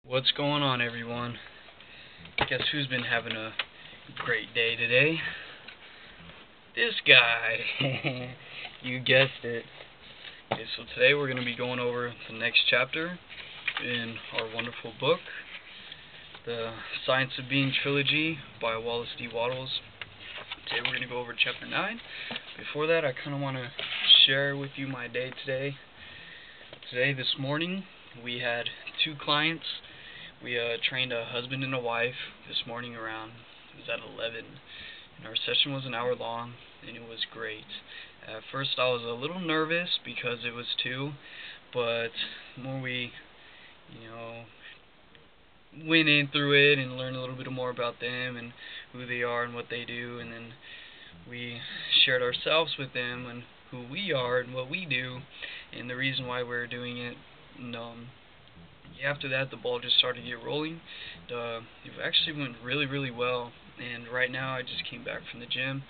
What's going on, everyone? Guess who's been having a great day today? This guy. You guessed it. Okay, so today we're going to be going over the next chapter in our wonderful book, The Science of Being Trilogy by Wallace D. Wattles. Today we're going to go over chapter 9. Before that, I kind of want to share with you my day today. This morning, we had 2 clients. We trained a husband and a wife this morning around, it was at 11, and our session was an hour long, and it was great. At first I was a little nervous because it was 2, but the more we, went in through it and learned a little bit more about them and who they are and what they do, and then we shared ourselves with them and who we are and what we do and the reason why we're doing it. And, after that, the ball just started to get rolling. It actually went really well. And right now, I just came back from the gym.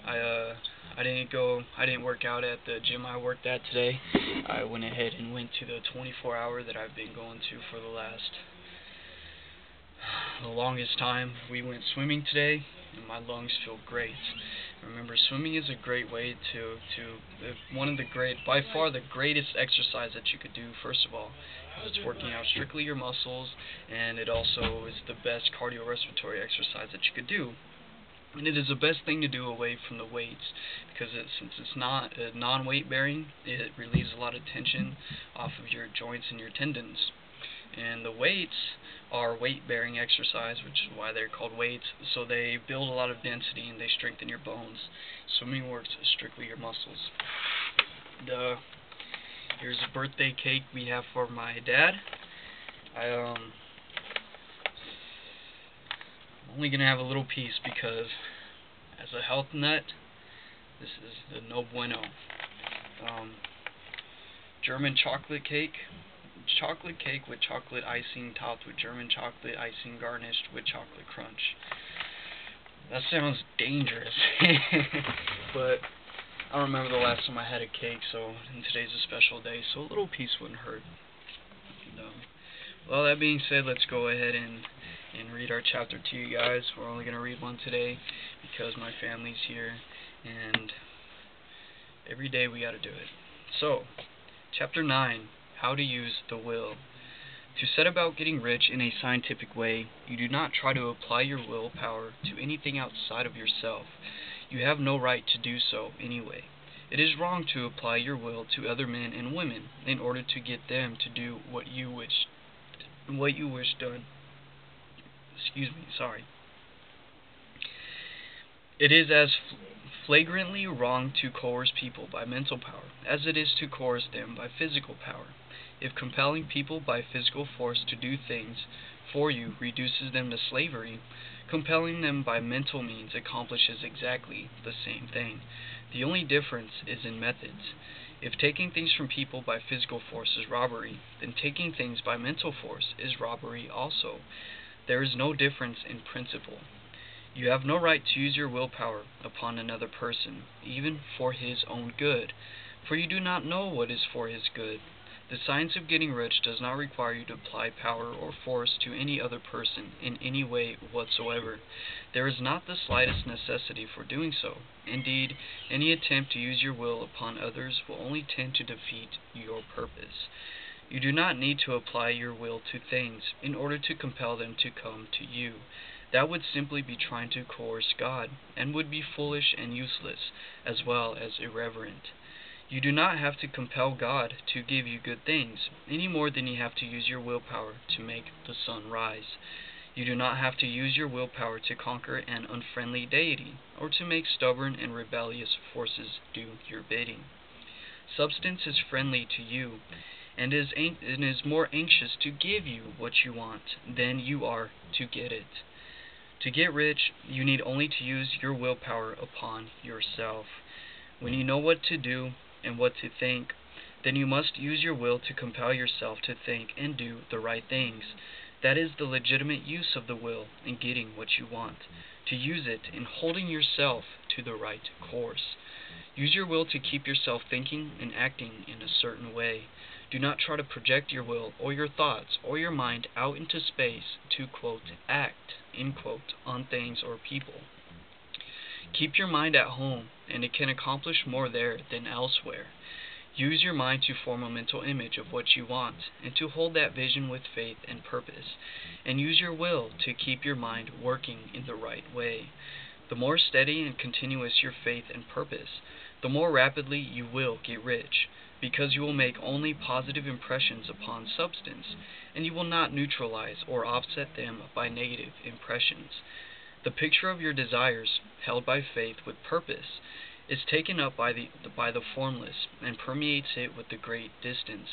I didn't work out at the gym I worked at today. I went ahead and went to the 24-hour that I've been going to for the longest time. We went swimming today, and my lungs feel great. Remember, swimming is a great way by far the greatest exercise that you could do, first of all. It's working out strictly your muscles, and it also is the best cardiorespiratory exercise that you could do. And it is the best thing to do away from the weights, because since it's not non-weight bearing, it relieves a lot of tension off of your joints and your tendons. And the weights are weight-bearing exercise, which is why they're called weights. So they build a lot of density and they strengthen your bones. Swimming works strictly your muscles. Here's a birthday cake we have for my dad. I'm only gonna have a little piece because, as a health nut, this is the no bueno. German chocolate cake. Chocolate cake with chocolate icing topped with German chocolate icing garnished with chocolate crunch. That sounds dangerous, but I don't remember the last time I had a cake, and today's a special day, so a little piece wouldn't hurt. Well, that being said, let's go ahead and read our chapter to you guys. We're only going to read one today because my family's here, and every day we got to do it. So, chapter 9. How to use the will. To set about getting rich in a scientific way, you do not try to apply your willpower to anything outside of yourself. You have no right to do so anyway. It is wrong to apply your will to other men and women in order to get them to do what you wish done. It is as flagrantly wrong to coerce people by mental power as it is to coerce them by physical power. If compelling people by physical force to do things for you reduces them to slavery, compelling them by mental means accomplishes exactly the same thing. The only difference is in methods. If taking things from people by physical force is robbery, then taking things by mental force is robbery also. There is no difference in principle. You have no right to use your willpower upon another person, even for his own good, for you do not know what is for his good. The science of getting rich does not require you to apply power or force to any other person in any way whatsoever. There is not the slightest necessity for doing so. Indeed, any attempt to use your will upon others will only tend to defeat your purpose. You do not need to apply your will to things in order to compel them to come to you. That would simply be trying to coerce God, and would be foolish and useless, as well as irreverent. You do not have to compel God to give you good things, any more than you have to use your willpower to make the sun rise. You do not have to use your willpower to conquer an unfriendly deity, or to make stubborn and rebellious forces do your bidding. Substance is friendly to you, and is more anxious to give you what you want than you are to get it. To get rich, you need only to use your willpower upon yourself. When you know what to do and what to think, then you must use your will to compel yourself to think and do the right things. That is the legitimate use of the will in getting what you want, to use it in holding yourself to the right course. Use your will to keep yourself thinking and acting in a certain way. Do not try to project your will or your thoughts or your mind out into space to, quote, act, end quote, on things or people. Keep your mind at home, and it can accomplish more there than elsewhere. Use your mind to form a mental image of what you want, and to hold that vision with faith and purpose. And use your will to keep your mind working in the right way. The more steady and continuous your faith and purpose, the more rapidly you will get rich, because you will make only positive impressions upon substance, and you will not neutralize or offset them by negative impressions. The picture of your desires, held by faith with purpose, is taken up by the formless, and permeates it with the great distance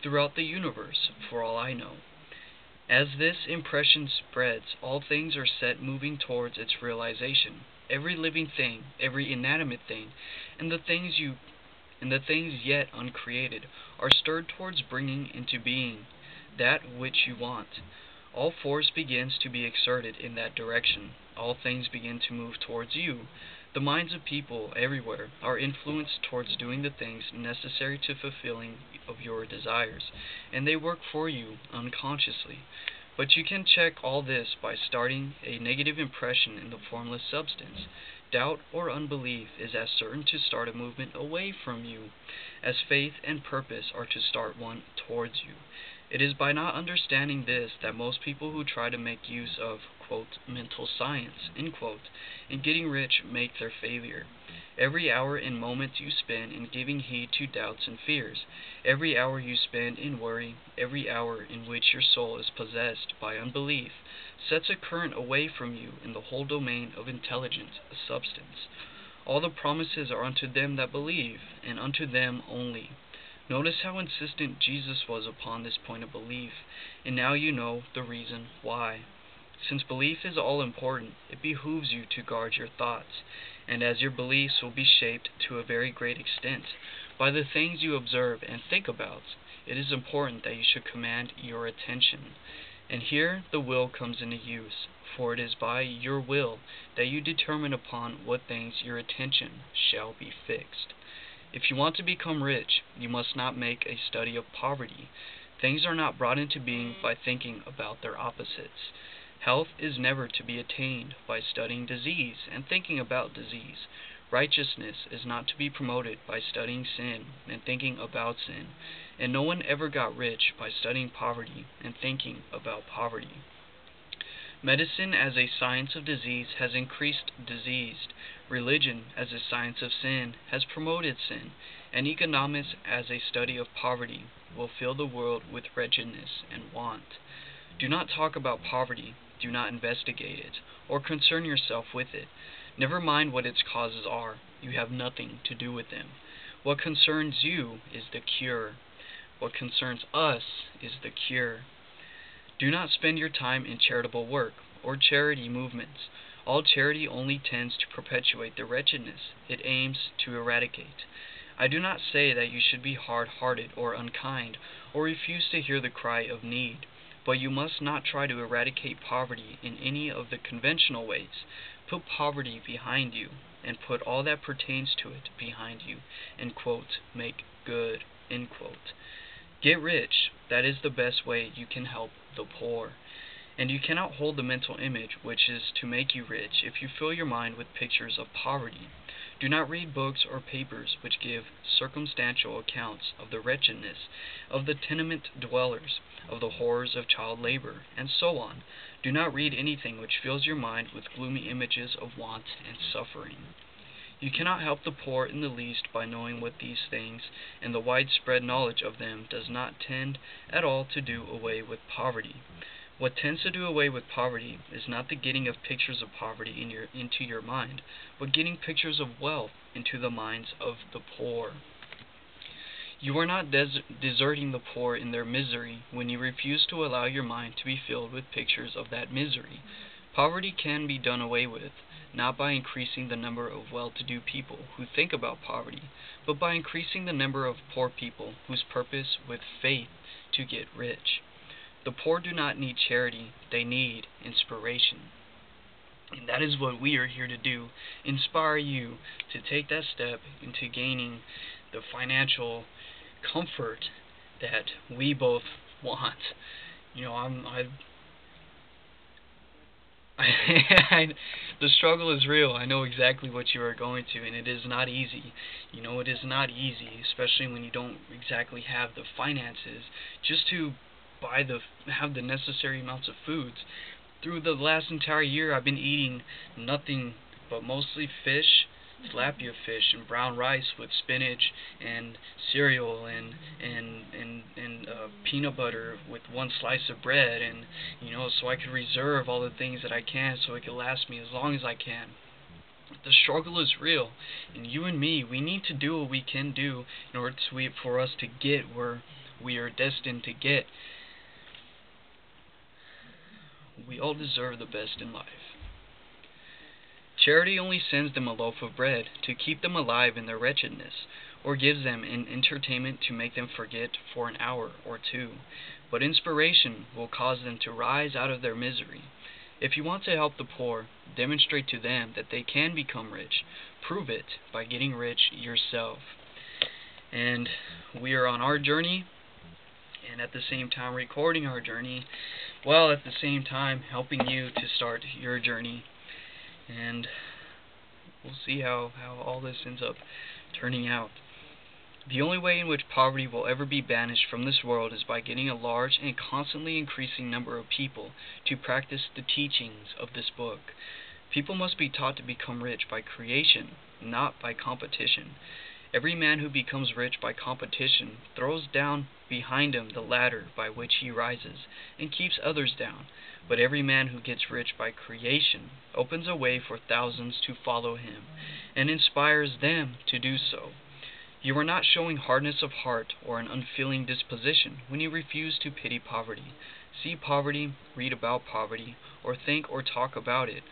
throughout the universe, for all I know. As this impression spreads, all things are set moving towards its realization. Every living thing, every inanimate thing, and the things yet uncreated are stirred towards bringing into being that which you want. All force begins to be exerted in that direction. All things begin to move towards you. The minds of people everywhere are influenced towards doing the things necessary to fulfilling of your desires, and they work for you unconsciously. But you can check all this by starting a negative impression in the formless substance. Doubt or unbelief is as certain to start a movement away from you as faith and purpose are to start one towards you. It is by not understanding this that most people who try to make use of, quote, mental science, end quote, in getting rich make their failure. Every hour and moment you spend in giving heed to doubts and fears, every hour you spend in worry, every hour in which your soul is possessed by unbelief, sets a current away from you in the whole domain of intelligent substance. All the promises are unto them that believe, and unto them only. Notice how insistent Jesus was upon this point of belief, and now you know the reason why. Since belief is all important, it behooves you to guard your thoughts, and as your beliefs will be shaped to a very great extent by the things you observe and think about, it is important that you should command your attention. And here the will comes into use, for it is by your will that you determine upon what things your attention shall be fixed. If you want to become rich, you must not make a study of poverty. Things are not brought into being by thinking about their opposites. Health is never to be attained by studying disease and thinking about disease. Righteousness is not to be promoted by studying sin and thinking about sin. And no one ever got rich by studying poverty and thinking about poverty. Medicine as a science of disease has increased disease. Religion as a science of sin has promoted sin. And economics as a study of poverty will fill the world with wretchedness and want. Do not talk about poverty. Do not investigate it, or concern yourself with it. Never mind what its causes are. You have nothing to do with them. What concerns you is the cure. What concerns us is the cure. Do not spend your time in charitable work or charity movements. All charity only tends to perpetuate the wretchedness it aims to eradicate. I do not say that you should be hard-hearted or unkind, or refuse to hear the cry of need, but you must not try to eradicate poverty in any of the conventional ways. Put poverty behind you, and put all that pertains to it behind you, and, quote, make good, end quote. Get rich. That is the best way you can help the poor. And you cannot hold the mental image which is to make you rich if you fill your mind with pictures of poverty. Do not read books or papers which give circumstantial accounts of the wretchedness of the tenement dwellers, of the horrors of child labor, and so on. Do not read anything which fills your mind with gloomy images of want and suffering. You cannot help the poor in the least by knowing what these things, and the widespread knowledge of them does not tend at all to do away with poverty. What tends to do away with poverty is not the getting of pictures of poverty into your mind, but getting pictures of wealth into the minds of the poor. You are not deserting the poor in their misery when you refuse to allow your mind to be filled with pictures of that misery. Poverty can be done away with, not by increasing the number of well-to-do people who think about poverty, but by increasing the number of poor people whose purpose with faith to get rich. The poor do not need charity, they need inspiration. And that is what we are here to do, inspire you to take that step into gaining the financial comfort that we both want. You know, the struggle is real. I know exactly what you are going to, and it is not easy. You know, it is not easy, especially when you don't exactly have the finances just to have the necessary amounts of foods. Through the last entire year, I've been eating nothing but mostly fish, tilapia fish, and brown rice with spinach and cereal and peanut butter with one slice of bread, and so I could reserve all the things that I can so it could last me as long as I can. The struggle is real, and you and me, we need to do what we can do in order for us to get where we are destined to get. We all deserve the best in life. Charity only sends them a loaf of bread to keep them alive in their wretchedness, or gives them an entertainment to make them forget for an hour or two, but inspiration will cause them to rise out of their misery. If you want to help the poor, demonstrate to them that they can become rich. Prove it by getting rich yourself. And we are on our journey, and at the same time recording our journey, while at the same time helping you to start your journey. And we'll see how all this ends up turning out. The only way in which poverty will ever be banished from this world is by getting a large and constantly increasing number of people to practice the teachings of this book. People must be taught to become rich by creation, not by competition. Every man who becomes rich by competition throws down behind him the ladder by which he rises, and keeps others down. But every man who gets rich by creation opens a way for thousands to follow him, and inspires them to do so. You are not showing hardness of heart or an unfeeling disposition when you refuse to pity poverty. See poverty, read about poverty, or think or talk about it,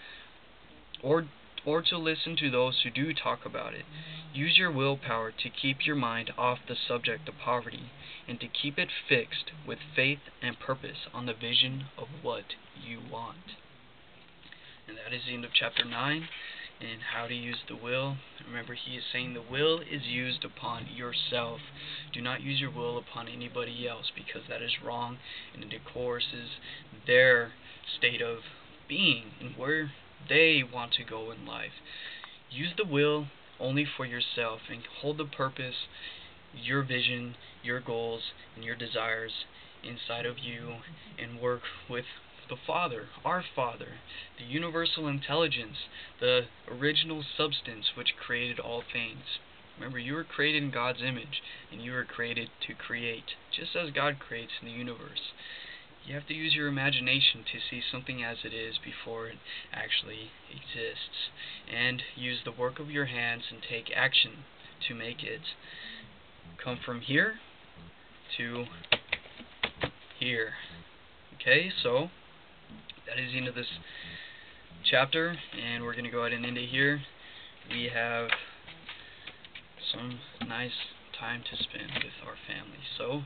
or to listen to those who do talk about it. Use your willpower to keep your mind off the subject of poverty, and to keep it fixed with faith and purpose on the vision of what you want. And that is the end of chapter 9, and how to use the will. Remember, he is saying the will is used upon yourself. Do not use your will upon anybody else, because that is wrong, and it coerces their state of being and where they want to go in life. Use the will only for yourself, and hold the purpose, your vision, your goals, and your desires inside of you, and work with the Father, our Father, the universal intelligence, the original substance which created all things. Remember, you were created in God's image, and you were created to create, just as God creates in the universe. You have to use your imagination to see something as it is before it actually exists, and use the work of your hands and take action to make it come from here to here. Okay, so that is the end of this chapter, and we're going to go ahead and end it here. We have some nice time to spend with our family, so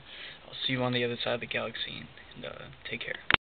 I'll see you on the other side of the galaxy, and take care.